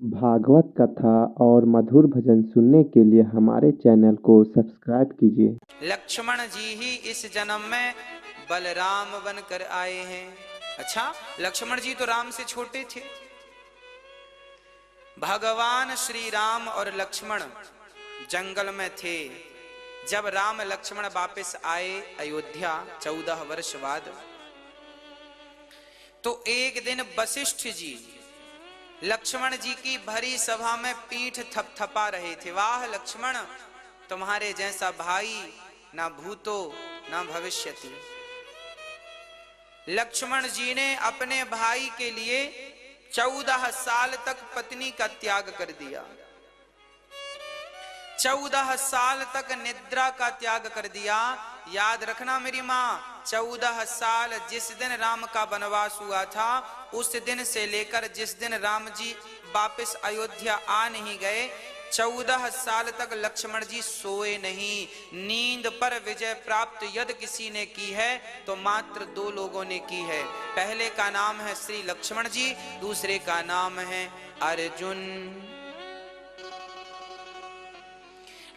भागवत कथा और मधुर भजन सुनने के लिए हमारे चैनल को सब्सक्राइब कीजिए। लक्ष्मण जी ही इस जन्म में बलराम बनकर आए हैं। अच्छा, लक्ष्मण जी तो राम से छोटे थे। भगवान श्री राम और लक्ष्मण जंगल में थे। जब राम लक्ष्मण वापस आए अयोध्या 14 वर्ष बाद, तो एक दिन वशिष्ठ जी लक्ष्मण जी की भरी सभा में पीठ थपथपा रहे थे। वाह लक्ष्मण, तुम्हारे जैसा भाई ना भूतो ना भविष्यति। लक्ष्मण जी ने अपने भाई के लिए 14 साल तक पत्नी का त्याग कर दिया, 14 साल तक निद्रा का त्याग कर दिया। याद रखना मेरी माँ, 14 साल जिस दिन राम का वनवास हुआ था, उस दिन से लेकर जिस दिन राम जी वापस अयोध्या आ नहीं गए, 14 साल तक लक्ष्मण जी सोए नहीं। नींद पर विजय प्राप्त यदि किसी ने की है तो मात्र 2 लोगों ने की है। पहले का नाम है श्री लक्ष्मण जी, दूसरे का नाम है अर्जुन।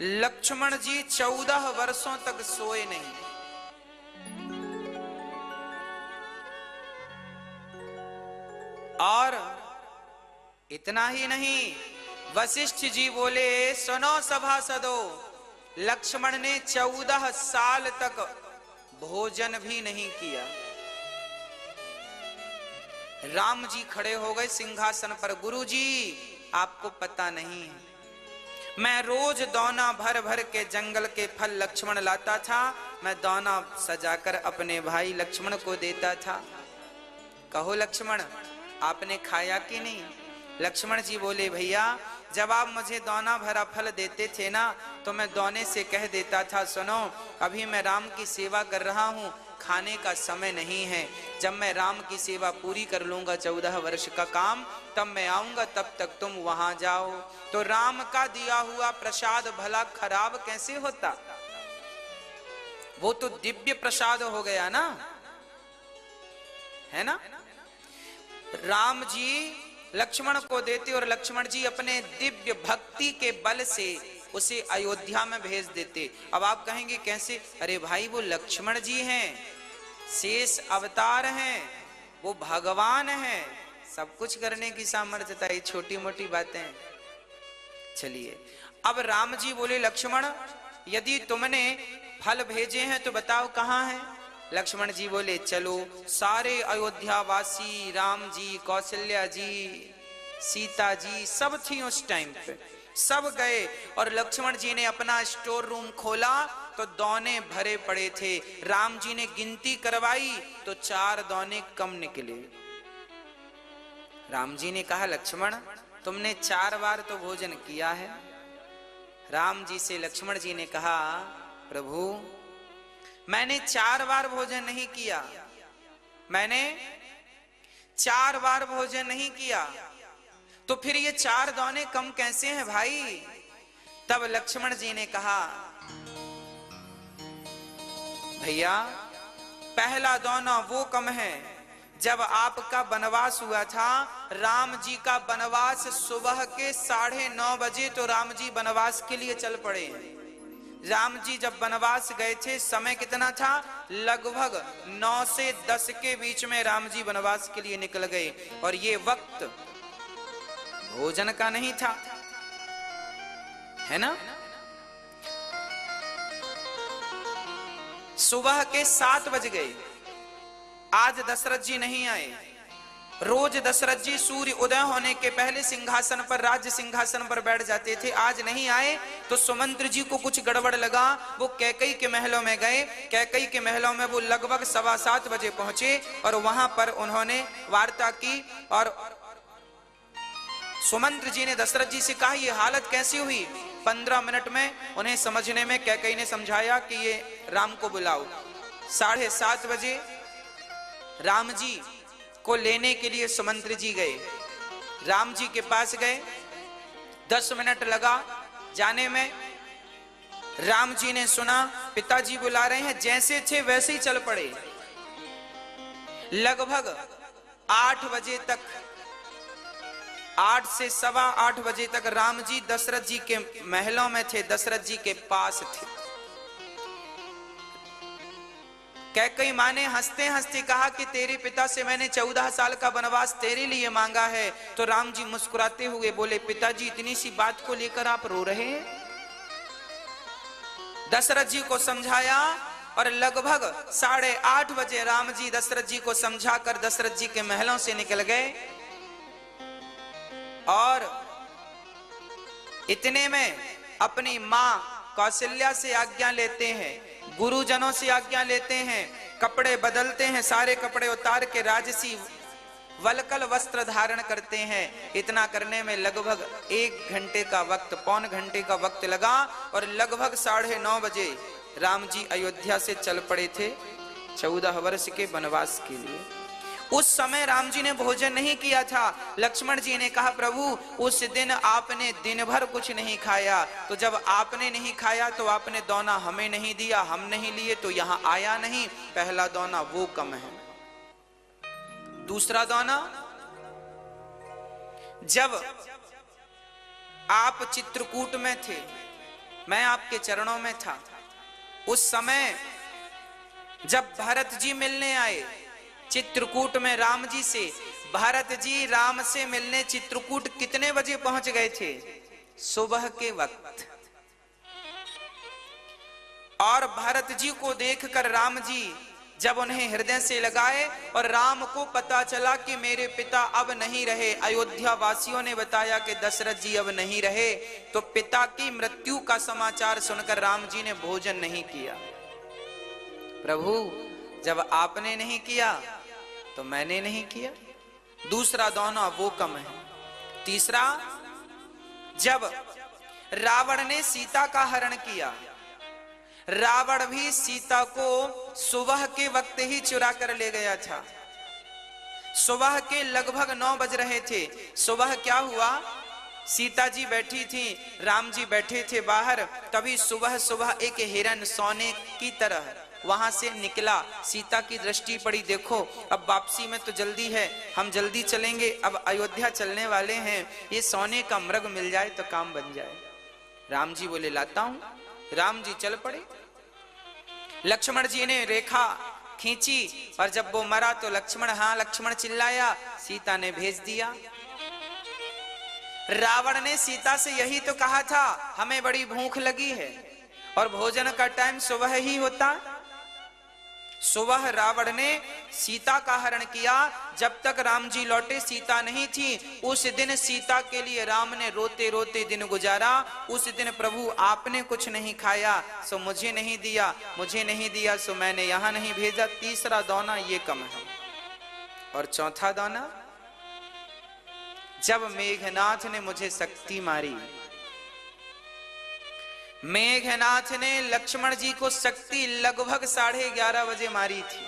लक्ष्मण जी 14 वर्षों तक सोए नहीं। और इतना ही नहीं, वशिष्ठ जी बोले, सुनो सभासदों, लक्ष्मण ने 14 साल तक भोजन भी नहीं किया। राम जी खड़े हो गए सिंहासन पर। गुरु जी, आपको पता नहीं है, मैं रोज दौना भर भर के जंगल के फल लक्ष्मण लाता था, मैं दौना सजाकर अपने भाई लक्ष्मण को देता था। कहो लक्ष्मण, आपने खाया कि नहीं? लक्ष्मण जी बोले, भैया जब आप मुझे दौना भरा फल देते थे ना, तो मैं दौने से कह देता था, सुनो अभी मैं राम की सेवा कर रहा हूँ, खाने का समय नहीं है। जब मैं राम की सेवा पूरी कर लूंगा 14 वर्ष का काम, तब मैं आऊंगा, तब तक तुम वहां जाओ। तो राम का दिया हुआ प्रसाद भला खराब कैसे होता? वो तो दिव्य प्रसाद हो गया ना, है ना? राम जी लक्ष्मण को देते और लक्ष्मण जी अपने दिव्य भक्ति के बल से उसे अयोध्या में भेज देते। अब आप कहेंगे कैसे? अरे भाई, वो लक्ष्मण जी हैं, शेष अवतार हैं, वो भगवान हैं, सब कुछ करने की सामर्थ्यता, ये छोटी मोटी बातें। चलिए, अब राम जी बोले, लक्ष्मण यदि तुमने फल भेजे हैं तो बताओ कहाँ हैं? लक्ष्मण जी बोले, चलो सारे अयोध्या वासी, राम जी, कौशल्या जी, सीता जी सब थी उस टाइम पे, सब गए। और लक्ष्मण जी ने अपना स्टोर रूम खोला तो दौने भरे पड़े थे। राम जी ने गिनती करवाई तो 4 दौने कम निकले। राम जी ने कहा, लक्ष्मण तुमने 4 बार तो भोजन किया है। राम जी से लक्ष्मण जी ने कहा, प्रभु मैंने 4 बार भोजन नहीं किया, मैंने 4 बार भोजन नहीं किया, तो फिर ये 4 दौने कम कैसे हैं भाई? तब लक्ष्मण जी ने कहा, भैया पहला दौना वो कम है, जब आपका वनवास हुआ था, राम जी का वनवास सुबह के 9:30 बजे, तो राम जी वनवास के लिए चल पड़े। राम जी जब वनवास गए थे, समय कितना था? लगभग 9 से 10 के बीच में राम जी वनवास के लिए निकल गए। और ये वक्त भोजन का नहीं था, है ना? सुबह के 7 बज गए। आज दशरथ जी नहीं आए। रोज दशरथ जी सूर्य उदय होने के पहले सिंहासन पर, राज्य सिंहासन पर बैठ जाते थे। आज नहीं आए तो सुमंत्र जी को कुछ गड़बड़ लगा, वो कैकई के महलों में गए। कैकई के महलों में वो लगभग 7:15 बजे पहुंचे और वहां पर उन्होंने वार्ता की। और सुमंत्र जी ने दशरथ जी से कहा, ये हालत कैसी हुई? 15 मिनट में उन्हें समझने में कैकई ने समझाया कि ये राम को बुलाओ। 7:30 बजे राम जी को लेने के लिए सुमंत्र जी गए। राम जी के पास गए, 10 मिनट लगा जाने में। राम जी ने सुना पिताजी बुला रहे हैं, जैसे थे वैसे ही चल पड़े। लगभग 8 बजे तक 8 से 8:15 बजे तक राम जी दशरथ जी के महलों में थे, दशरथ जी के पास थे। कैकेयी माँ ने हंसते हंसते कहा कि तेरे पिता से मैंने 14 साल का वनवास तेरे लिए मांगा है। तो राम जी मुस्कुराते हुए बोले, पिताजी इतनी सी बात को लेकर आप रो रहे हैं? दशरथ जी को समझाया और लगभग 8:30 बजे राम जी दशरथ जी को समझाकर दशरथ जी के महलों से निकल गए। और इतने में अपनी मां कौशल्या से आज्ञा लेते हैं, गुरुजनों से आज्ञा लेते हैं, कपड़े बदलते हैं, सारे कपड़े उतार के राजसी वलकल वस्त्र धारण करते हैं। इतना करने में लगभग 1 घंटे का वक्त, पौन घंटे का वक्त लगा और लगभग 9:30 बजे राम जी अयोध्या से चल पड़े थे 14 वर्ष के वनवास के लिए। उस समय राम जी ने भोजन नहीं किया था। लक्ष्मण जी ने कहा, प्रभु उस दिन आपने दिन भर कुछ नहीं खाया, तो जब आपने नहीं खाया तो आपने दौना हमें नहीं दिया, हम नहीं लिए तो यहां आया नहीं। पहला दौना वो कम है। दूसरा दौना, जब आप चित्रकूट में थे, मैं आपके चरणों में था, उस समय जब भरत जी मिलने आए चित्रकूट में राम जी से, भरत जी राम से मिलने चित्रकूट कितने बजे पहुंच गए थे? सुबह के वक्त। और भरत जी को देखकर राम जी जब उन्हें हृदय से लगाए और राम को पता चला कि मेरे पिता अब नहीं रहे, अयोध्या वासियों ने बताया कि दशरथ जी अब नहीं रहे, तो पिता की मृत्यु का समाचार सुनकर राम जी ने भोजन नहीं किया। प्रभु जब आपने नहीं किया तो मैंने नहीं किया। दूसरा दौना वो कम है। तीसरा, जब रावण ने सीता का हरण किया, रावण भी सीता को सुबह के वक्त ही चुरा कर ले गया था। सुबह के लगभग 9 बज रहे थे। सुबह क्या हुआ, सीता जी बैठी थी, राम जी बैठे थे बाहर, तभी सुबह सुबह एक हिरन सोने की तरह वहां से निकला। सीता की दृष्टि पड़ी, देखो अब वापसी में तो जल्दी है, हम जल्दी चलेंगे, अब अयोध्या चलने वाले हैं, ये सोने का मृग मिल जाए तो काम बन जाए। राम जी बोले, लाता हूं। राम जी चल पड़े। लक्ष्मण जी ने रेखा खींची और जब वो मरा तो लक्ष्मण, हाँ लक्ष्मण चिल्लाया, सीता ने भेज दिया। रावण ने सीता से यही तो कहा था, हमें बड़ी भूख लगी है और भोजन का टाइम सुबह ही होता। सुबह रावण ने सीता का हरण किया। जब तक राम जी लौटे सीता नहीं थी। उस दिन सीता के लिए राम ने रोते रोते दिन गुजारा। उस दिन प्रभु आपने कुछ नहीं खाया सो मुझे नहीं दिया, मुझे नहीं दिया सो मैंने यहां नहीं भेजा। तीसरा दौना ये कम है। और चौथा दौना, जब मेघनाथ ने मुझे शक्ति मारी, मेघनाथ ने लक्ष्मण जी को शक्ति लगभग 11:30 बजे मारी थी।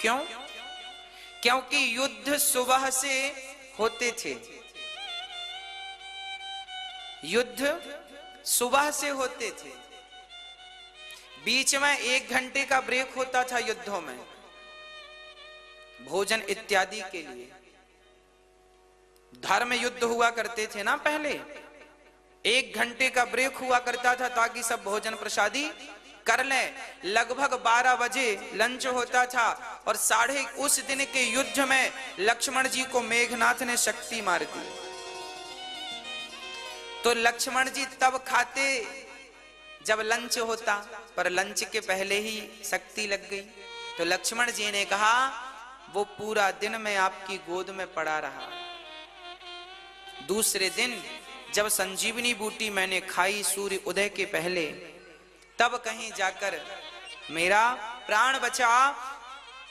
क्यों? क्योंकि युद्ध सुबह से होते थे, युद्ध सुबह से होते थे, बीच में 1 घंटे का ब्रेक होता था युद्धों में, भोजन इत्यादि के लिए। धर्म युद्ध हुआ करते थे ना पहले, 1 घंटे का ब्रेक हुआ करता था ताकि सब भोजन प्रसादी कर लें। लगभग 12 बजे लंच होता था और उस दिन के युद्ध में लक्ष्मण जी को मेघनाथ ने शक्ति मार दी। तो लक्ष्मण जी तब खाते जब लंच होता, पर लंच के पहले ही शक्ति लग गई। तो लक्ष्मण जी ने कहा, वो पूरा दिन मैं आपकी गोद में पड़ा रहा। दूसरे दिन जब संजीवनी बूटी मैंने खाई सूर्य उदय के पहले, तब कहीं जाकर मेरा प्राण बचा।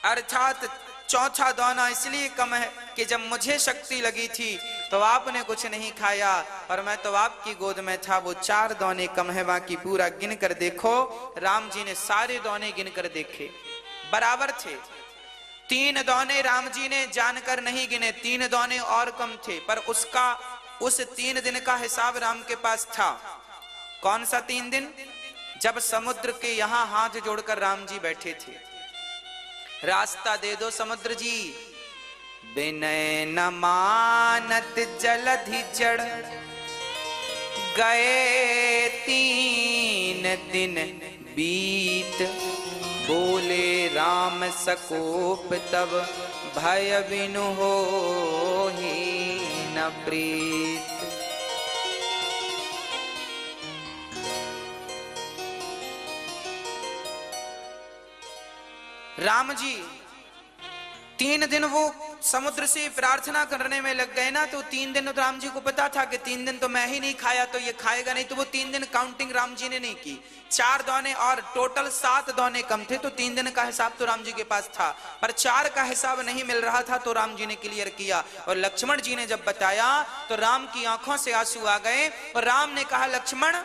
अर्थात चौथा दौना इसलिए कम है कि जब मुझे शक्ति लगी थी तो आपने कुछ नहीं खाया और मैं तो आपकी गोद में था। वो 4 दौने कम है, बाकी पूरा गिन कर देखो। राम जी ने सारे दौने गिन कर देखे, बराबर थे। 3 दौने राम जी ने जानकर नहीं गिने, 3 दौने और कम थे, पर उस 3 दिन का हिसाब राम के पास था। कौन सा 3 दिन? जब समुद्र के यहां हाथ जोड़कर राम जी बैठे थे, रास्ता दे दो समुद्र जी, विनय न मानत जलधि चढ़ गए 3 दिन बीत। बोले राम सकोप तब भय बिनु होहि न प्रीत। राम जी 3 दिन वो समुद्र से प्रार्थना करने में लग गए ना, तो 3 दिन राम जी को पता था कि 3 दिन तो मैं ही नहीं खाया तो ये खाएगा नहीं, तो वो 3 दिन काउंटिंग राम जी ने नहीं की। 4 दाने और टोटल 7 दाने कम थे, तो 3 दिन का हिसाब तो राम जी के पास था, पर 4 का हिसाब नहीं मिल रहा था, तो राम जी ने क्लियर किया। और लक्ष्मण जी ने जब बताया तो राम की आंखों से आंसू आ गए और राम ने कहा, लक्ष्मण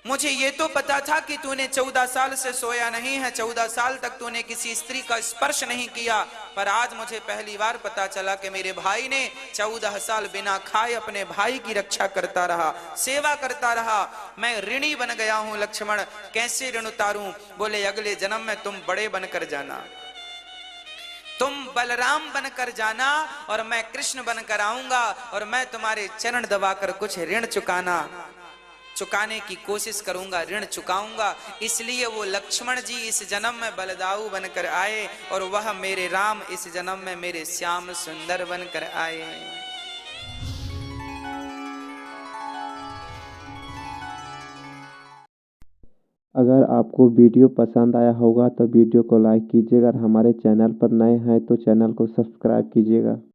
मुझे ये तो पता था कि तूने 14 साल से सोया नहीं है, 14 साल तक तूने किसी स्त्री का स्पर्श नहीं किया, पर आज मुझे पहली बार पता चला कि मेरे भाई ने 14 साल बिना खाए अपने भाई की रक्षा करता रहा, सेवा करता रहा। मैं ऋणी बन गया हूं लक्ष्मण, कैसे ऋण उतारूं? बोले अगले जन्म में तुम बड़े बनकर जाना, तुम बलराम बनकर जाना और मैं कृष्ण बनकर आऊंगा और मैं तुम्हारे चरण दबाकर कुछ ऋण चुकाने की कोशिश करूंगा, ऋण चुकाऊंगा। इसलिए वो लक्ष्मण जी इस जन्म में बलदाऊ बनकर आए और वह मेरे राम इस जन्म में मेरे श्याम सुंदर बनकर आए। अगर आपको वीडियो पसंद आया होगा तो वीडियो को लाइक कीजिएगा, अगर हमारे चैनल पर नए हैं तो चैनल को सब्सक्राइब कीजिएगा।